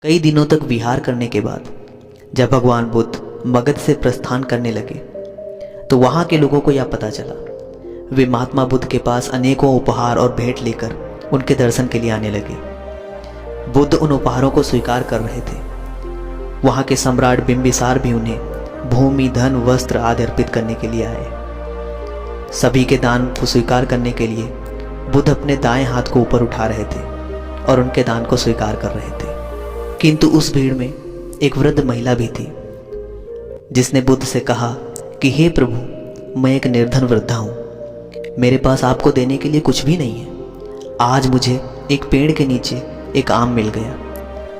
कई दिनों तक विहार करने के बाद जब भगवान बुद्ध मगध से प्रस्थान करने लगे तो वहाँ के लोगों को यह पता चला। वे महात्मा बुद्ध के पास अनेकों उपहार और भेंट लेकर उनके दर्शन के लिए आने लगे। बुद्ध उन उपहारों को स्वीकार कर रहे थे। वहाँ के सम्राट बिंबिसार भी उन्हें भूमि, धन, वस्त्र आदि अर्पित करने के लिए आए। सभी के दान को स्वीकार करने के लिए बुद्ध अपने दाएं हाथ को ऊपर उठा रहे थे और उनके दान को स्वीकार कर रहे थे। किंतु उस भीड़ में एक वृद्ध महिला भी थी जिसने बुद्ध से कहा कि हे प्रभु, मैं एक निर्धन वृद्धा हूँ, मेरे पास आपको देने के लिए कुछ भी नहीं है। आज मुझे एक पेड़ के नीचे एक आम मिल गया,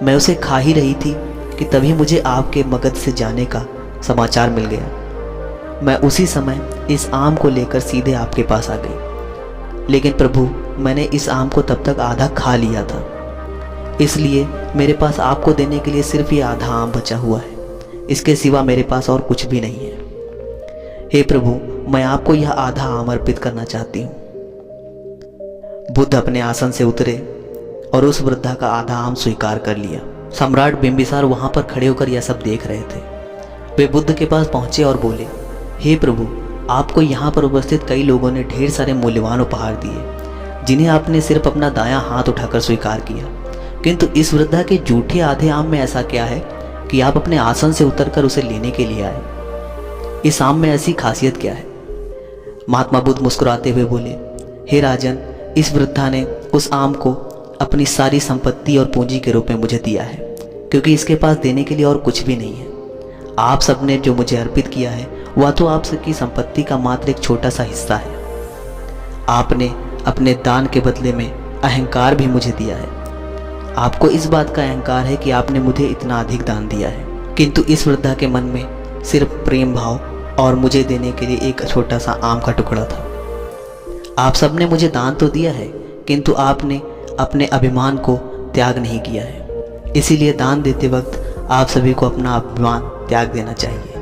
मैं उसे खा ही रही थी कि तभी मुझे आपके मगध से जाने का समाचार मिल गया। मैं उसी समय इस आम को लेकर सीधे आपके पास आ गई, लेकिन प्रभु मैंने इस आम को तब तक आधा खा लिया था, इसलिए मेरे पास आपको देने के लिए सिर्फ ये आधा आम बचा हुआ है, इसके सिवा मेरे पास और कुछ भी नहीं है। हे प्रभु, मैं आपको यह आधा आम अर्पित करना चाहती हूँ। बुद्ध अपने आसन से उतरे और उस वृद्धा का आधा आम स्वीकार कर लिया। सम्राट बिंबिसार वहां पर खड़े होकर यह सब देख रहे थे। वे बुद्ध के पास पहुंचे और बोले, हे प्रभु, आपको यहाँ पर उपस्थित कई लोगों ने ढेर सारे मूल्यवान उपहार दिए जिन्हें आपने सिर्फ अपना दायां हाथ उठाकर स्वीकार किया, किंतु इस वृद्धा के जूठे आधे आम में ऐसा क्या है कि आप अपने आसन से उतरकर उसे लेने के लिए आए? इस आम में ऐसी खासियत क्या है? महात्मा बुद्ध मुस्कुराते हुए बोले, हे राजन, इस वृद्धा ने उस आम को अपनी सारी संपत्ति और पूंजी के रूप में मुझे दिया है, क्योंकि इसके पास देने के लिए और कुछ भी नहीं है। आप सबने जो मुझे अर्पित किया है वह तो आप सबकी संपत्ति का मात्र एक छोटा सा हिस्सा है। आपने अपने दान के बदले में अहंकार भी मुझे दिया है। आपको इस बात का अहंकार है कि आपने मुझे इतना अधिक दान दिया है, किंतु इस वृद्धा के मन में सिर्फ प्रेम भाव और मुझे देने के लिए एक छोटा सा आम का टुकड़ा था। आप सबने मुझे दान तो दिया है, किंतु आपने अपने अभिमान को त्याग नहीं किया है। इसीलिए दान देते वक्त आप सभी को अपना अभिमान त्याग देना चाहिए।